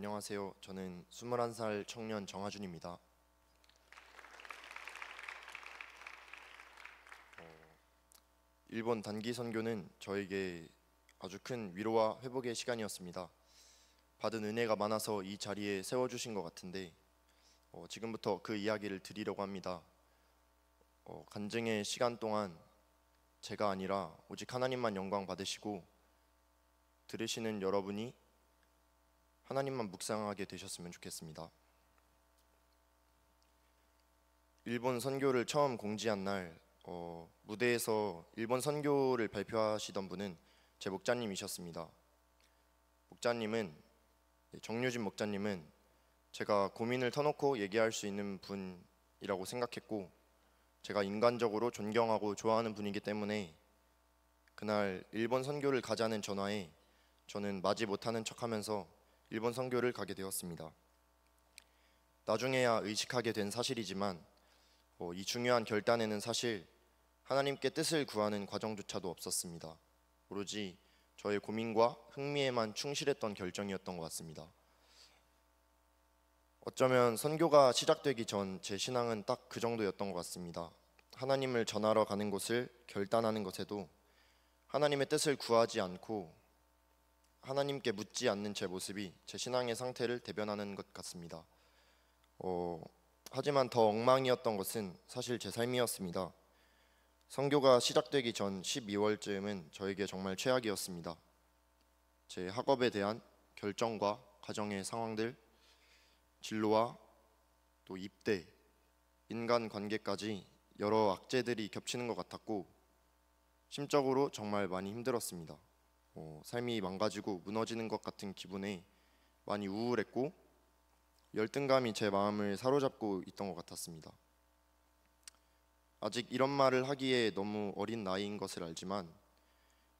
안녕하세요. 저는 21살 청년 정하준입니다. 일본 단기 선교는 저에게 아주 큰 위로와 회복의 시간이었습니다. 받은 은혜가 많아서 이 자리에 세워주신 것 같은데 지금부터 그 이야기를 드리려고 합니다. 간증의 시간 동안 제가 아니라 오직 하나님만 영광 받으시고 들으시는 여러분이 하나님만 묵상하게 되셨으면 좋겠습니다. 일본 선교를 처음 공지한 날 무대에서 일본 선교를 발표하시던 분은 제 목자님이셨습니다. 정유진 목자님은 제가 고민을 터놓고 얘기할 수 있는 분이라고 생각했고 제가 인간적으로 존경하고 좋아하는 분이기 때문에 그날 일본 선교를 가자는 전화에 저는 맞이 못하는 척하면서 일본 선교를 가게 되었습니다. 나중에야 의식하게 된 사실이지만 이 중요한 결단에는 사실 하나님께 뜻을 구하는 과정조차도 없었습니다. 오로지 저의 고민과 흥미에만 충실했던 결정이었던 것 같습니다. 어쩌면 선교가 시작되기 전 제 신앙은 딱 그 정도였던 것 같습니다. 하나님을 전하러 가는 것을 결단하는 것에도 하나님의 뜻을 구하지 않고 하나님께 묻지 않는 제 모습이 제 신앙의 상태를 대변하는 것 같습니다. 하지만 더 엉망이었던 것은 사실 제 삶이었습니다. 선교가 시작되기 전 12월쯤은 저에게 정말 최악이었습니다. 제 학업에 대한 결정과 가정의 상황들, 진로와 또 입대, 인간관계까지 여러 악재들이 겹치는 것 같았고 심적으로 정말 많이 힘들었습니다. 삶이 망가지고 무너지는 것 같은 기분에 많이 우울했고 열등감이 제 마음을 사로잡고 있던 것 같았습니다. 아직 이런 말을 하기에 너무 어린 나이인 것을 알지만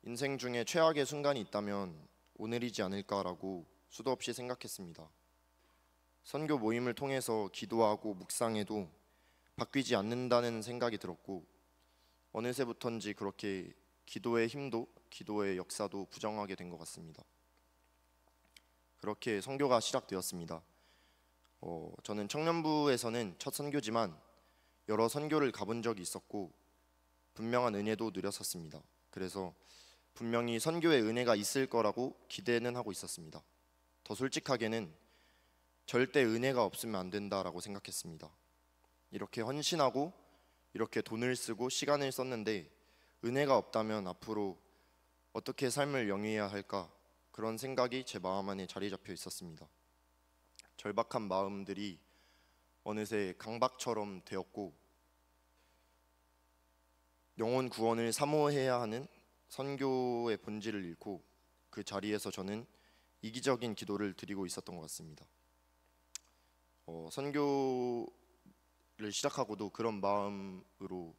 인생 중에 최악의 순간이 있다면 오늘이지 않을까라고 수도 없이 생각했습니다. 선교 모임을 통해서 기도하고 묵상해도 바뀌지 않는다는 생각이 들었고 어느새부턴지 그렇게 기도의 힘도 기도의 역사도 부정하게 된 것 같습니다. 그렇게 선교가 시작되었습니다. 저는 청년부에서는 첫 선교지만 여러 선교를 가본 적이 있었고 분명한 은혜도 누렸었습니다. 그래서 분명히 선교의 은혜가 있을 거라고 기대는 하고 있었습니다. 더 솔직하게는 절대 은혜가 없으면 안 된다라고 생각했습니다. 이렇게 헌신하고 이렇게 돈을 쓰고 시간을 썼는데 은혜가 없다면 앞으로 어떻게 삶을 영위해야 할까 그런 생각이 제 마음 안에 자리 잡혀 있었습니다. 절박한 마음들이 어느새 강박처럼 되었고 영혼 구원을 사모해야 하는 선교의 본질을 잃고 그 자리에서 저는 이기적인 기도를 드리고 있었던 것 같습니다. 선교를 시작하고도 그런 마음으로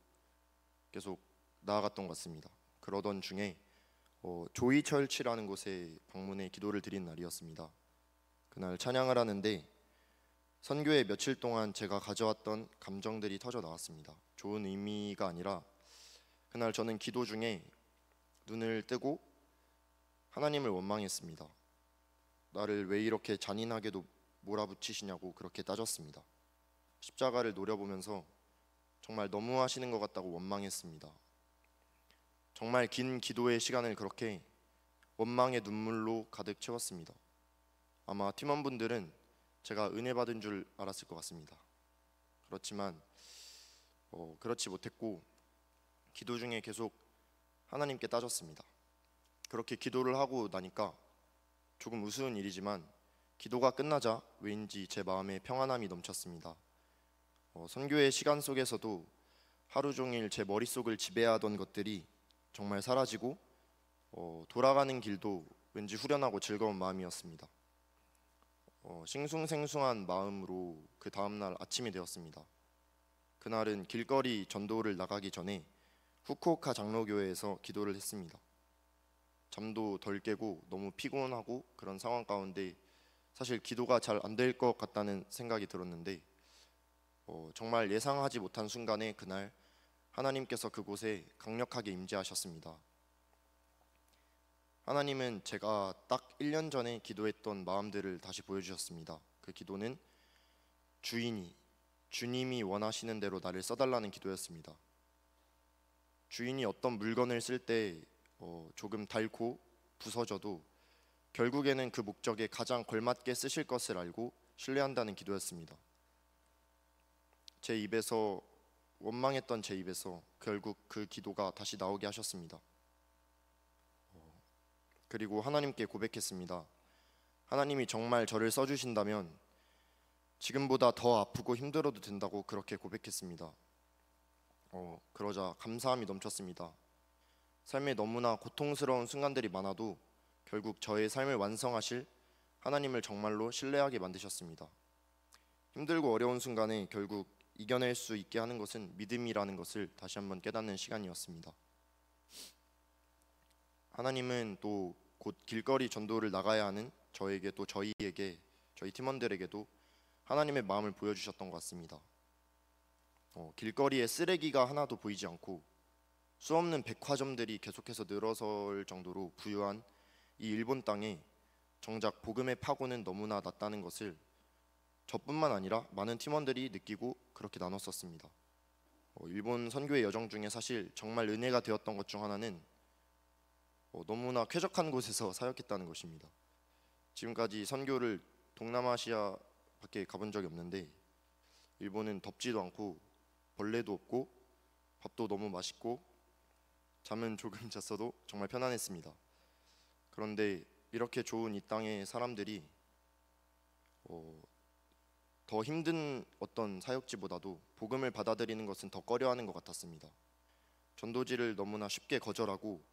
계속 나아갔던 것 같습니다. 그러던 중에 조이 철치라는 곳에 방문해 기도를 드린 날이었습니다. 그날 찬양을 하는데 선교에 며칠 동안 제가 가져왔던 감정들이 터져 나왔습니다. 좋은 의미가 아니라 그날 저는 기도 중에 눈을 뜨고 하나님을 원망했습니다. 나를 왜 이렇게 잔인하게도 몰아붙이시냐고 그렇게 따졌습니다. 십자가를 노려보면서 정말 너무하시는 것 같다고 원망했습니다. 정말 긴 기도의 시간을 그렇게 원망의 눈물로 가득 채웠습니다. 아마 팀원분들은 제가 은혜 받은 줄 알았을 것 같습니다. 그렇지만 그렇지 못했고 기도 중에 계속 하나님께 따졌습니다. 그렇게 기도를 하고 나니까 조금 우스운 일이지만 기도가 끝나자 왠지 제 마음에 평안함이 넘쳤습니다. 선교의 시간 속에서도 하루 종일 제 머릿속을 지배하던 것들이 정말 사라지고 돌아가는 길도 왠지 후련하고 즐거운 마음이었습니다. 싱숭생숭한 마음으로 그 다음날 아침이 되었습니다. 그날은 길거리 전도를 나가기 전에 후쿠오카 장로교회에서 기도를 했습니다. 잠도 덜 깨고 너무 피곤하고 그런 상황 가운데 사실 기도가 잘 안 될 것 같다는 생각이 들었는데 정말 예상하지 못한 순간에 그날 하나님께서 그곳에 강력하게 임재하셨습니다. 하나님은 제가 딱 1년 전에 기도했던 마음들을 다시 보여주셨습니다. 그 기도는 주님이 원하시는 대로 나를 써달라는 기도였습니다. 주인이 어떤 물건을 쓸 때 조금 닳고 부서져도 결국에는 그 목적에 가장 걸맞게 쓰실 것을 알고 신뢰한다는 기도였습니다. 제 입에서, 원망했던 제 입에서 결국 그 기도가 다시 나오게 하셨습니다. 그리고 하나님께 고백했습니다. 하나님이 정말 저를 써주신다면 지금보다 더 아프고 힘들어도 된다고 그렇게 고백했습니다. 그러자 감사함이 넘쳤습니다. 삶에 너무나 고통스러운 순간들이 많아도 결국 저의 삶을 완성하실 하나님을 정말로 신뢰하게 만드셨습니다. 힘들고 어려운 순간에 결국 이겨낼 수 있게 하는 것은 믿음이라는 것을 다시 한번 깨닫는 시간이었습니다. 하나님은 또 곧 길거리 전도를 나가야 하는 저에게, 또 저희에게, 저희 팀원들에게도 하나님의 마음을 보여주셨던 것 같습니다. 길거리에 쓰레기가 하나도 보이지 않고 수없는 백화점들이 계속해서 늘어설 정도로 부유한 이 일본 땅에 정작 복음의 파고는 너무나 낮다는 것을 저뿐만 아니라 많은 팀원들이 느끼고 그렇게 나눴었습니다. 일본 선교의 여정 중에 사실 정말 은혜가 되었던 것 중 하나는 너무나 쾌적한 곳에서 사역했다는 것입니다. 지금까지 선교를 동남아시아밖에 가본 적이 없는데 일본은 덥지도 않고 벌레도 없고 밥도 너무 맛있고 잠은 조금 잤어도 정말 편안했습니다. 그런데 이렇게 좋은 이 땅의 사람들이 더 힘든 어떤 사역지보다도 복음을 받아들이는 것은 더 꺼려하는 것 같았습니다. 전도지를 너무나 쉽게 거절하고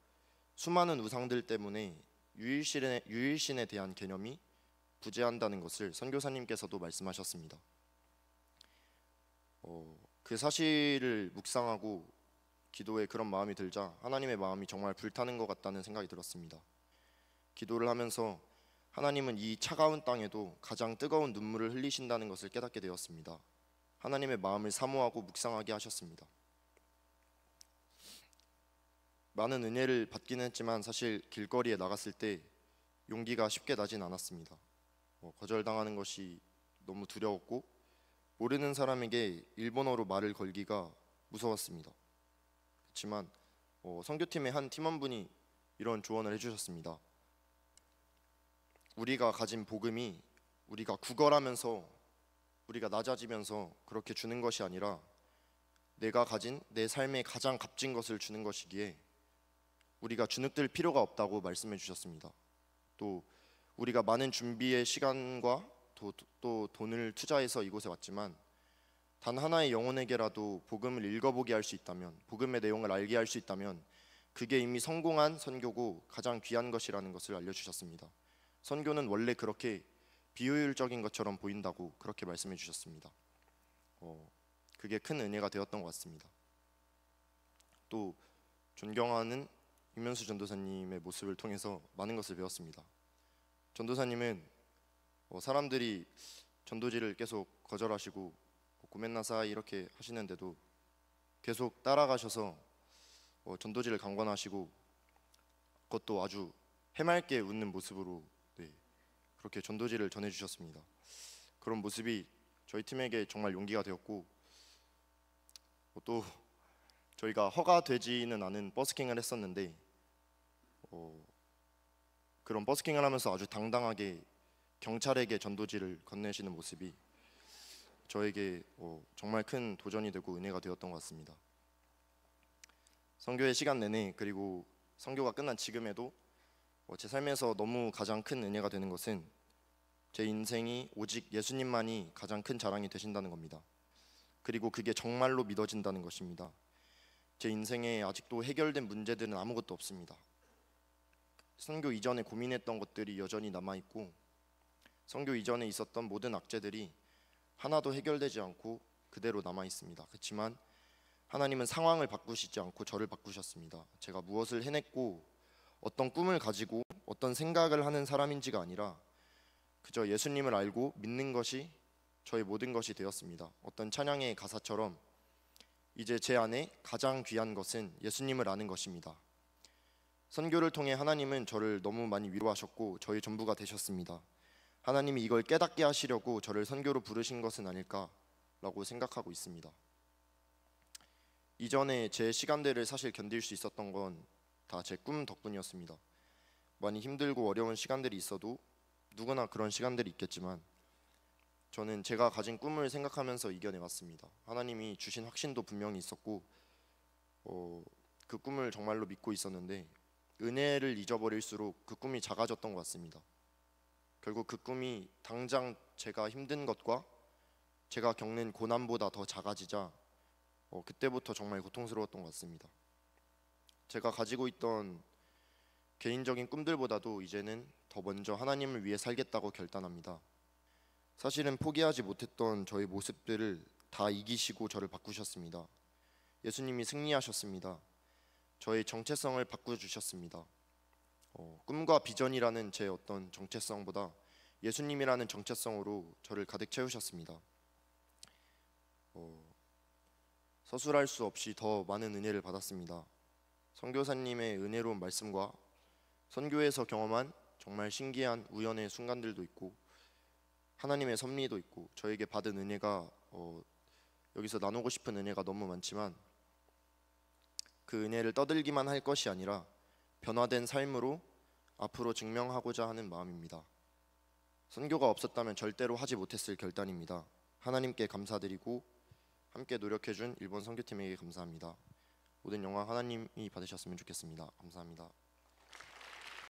수많은 우상들 때문에 유일신에 대한 개념이 부재한다는 것을 선교사님께서도 말씀하셨습니다. 그 사실을 묵상하고 기도에 그런 마음이 들자 하나님의 마음이 정말 불타는 것 같다는 생각이 들었습니다. 기도를 하면서 하나님은 이 차가운 땅에도 가장 뜨거운 눈물을 흘리신다는 것을 깨닫게 되었습니다. 하나님의 마음을 사모하고 묵상하게 하셨습니다. 많은 은혜를 받기는 했지만 사실 길거리에 나갔을 때 용기가 쉽게 나진 않았습니다. 거절당하는 것이 너무 두려웠고 모르는 사람에게 일본어로 말을 걸기가 무서웠습니다. 그렇지만 선교팀의 한 팀원분이 이런 조언을 해주셨습니다. 우리가 가진 복음이 우리가 구걸하면서 우리가 낮아지면서 그렇게 주는 것이 아니라 내가 가진 내 삶의 가장 값진 것을 주는 것이기에 우리가 주눅들 필요가 없다고 말씀해 주셨습니다. 또 우리가 많은 준비의 시간과 또 돈을 투자해서 이곳에 왔지만 단 하나의 영혼에게라도 복음을 읽어보게 할 수 있다면, 복음의 내용을 알게 할 수 있다면 그게 이미 성공한 선교고 가장 귀한 것이라는 것을 알려주셨습니다. 선교는 원래 그렇게 비효율적인 것처럼 보인다고 그렇게 말씀해 주셨습니다. 그게 큰 은혜가 되었던 것 같습니다. 또 존경하는 김면수 전도사님의 모습을 통해서 많은 것을 배웠습니다. 전도사님은 사람들이 전도지를 계속 거절하시고 고멘나사이 이렇게 하시는데도 계속 따라가셔서 전도지를 강권하시고 그것도 아주 해맑게 웃는 모습으로 그렇게 전도지를 전해주셨습니다. 그런 모습이 저희 팀에게 정말 용기가 되었고 또 저희가 허가되지는 않은 버스킹을 했었는데 그런 버스킹을 하면서 아주 당당하게 경찰에게 전도지를 건네시는 모습이 저에게 정말 큰 도전이 되고 은혜가 되었던 것 같습니다. 선교의 시간 내내 그리고 선교가 끝난 지금에도 제 삶에서 너무 가장 큰 은혜가 되는 것은 제 인생이 오직 예수님만이 가장 큰 자랑이 되신다는 겁니다. 그리고 그게 정말로 믿어진다는 것입니다. 제 인생에 아직도 해결된 문제들은 아무것도 없습니다. 선교 이전에 고민했던 것들이 여전히 남아있고 선교 이전에 있었던 모든 악재들이 하나도 해결되지 않고 그대로 남아있습니다. 그렇지만 하나님은 상황을 바꾸시지 않고 저를 바꾸셨습니다. 제가 무엇을 해냈고 어떤 꿈을 가지고 어떤 생각을 하는 사람인지가 아니라 그저 예수님을 알고 믿는 것이 저의 모든 것이 되었습니다. 어떤 찬양의 가사처럼 이제 제 안에 가장 귀한 것은 예수님을 아는 것입니다. 선교를 통해 하나님은 저를 너무 많이 위로하셨고 저희 전부가 되셨습니다. 하나님이 이걸 깨닫게 하시려고 저를 선교로 부르신 것은 아닐까라고 생각하고 있습니다. 이전에 제 시간들을 사실 견딜 수 있었던 건 다 제 꿈 덕분이었습니다. 많이 힘들고 어려운 시간들이 있어도 누구나 그런 시간들이 있겠지만 저는 제가 가진 꿈을 생각하면서 이겨내왔습니다. 하나님이 주신 확신도 분명히 있었고 그 꿈을 정말로 믿고 있었는데 은혜를 잊어버릴수록 그 꿈이 작아졌던 것 같습니다. 결국 그 꿈이 당장 제가 힘든 것과 제가 겪는 고난보다 더 작아지자 그때부터 정말 고통스러웠던 것 같습니다. 제가 가지고 있던 개인적인 꿈들보다도 이제는 더 먼저 하나님을 위해 살겠다고 결단합니다. 사실은 포기하지 못했던 저의 모습들을 다 이기시고 저를 바꾸셨습니다. 예수님이 승리하셨습니다. 저의 정체성을 바꾸주셨습니다. 꿈과 비전이라는 제 어떤 정체성보다 예수님이라는 정체성으로 저를 가득 채우셨습니다. 서술할 수 없이 더 많은 은혜를 받았습니다. 선교사님의 은혜로운 말씀과 선교에서 경험한 정말 신기한 우연의 순간들도 있고 하나님의 섭리도 있고 저에게 받은 은혜가 여기서 나누고 싶은 은혜가 너무 많지만 그 은혜를 떠들기만 할 것이 아니라 변화된 삶으로 앞으로 증명하고자 하는 마음입니다. 선교가 없었다면 절대로 하지 못했을 결단입니다. 하나님께 감사드리고 함께 노력해준 일본 선교팀에게 감사합니다. 모든 영광 하나님이 받으셨으면 좋겠습니다. 감사합니다.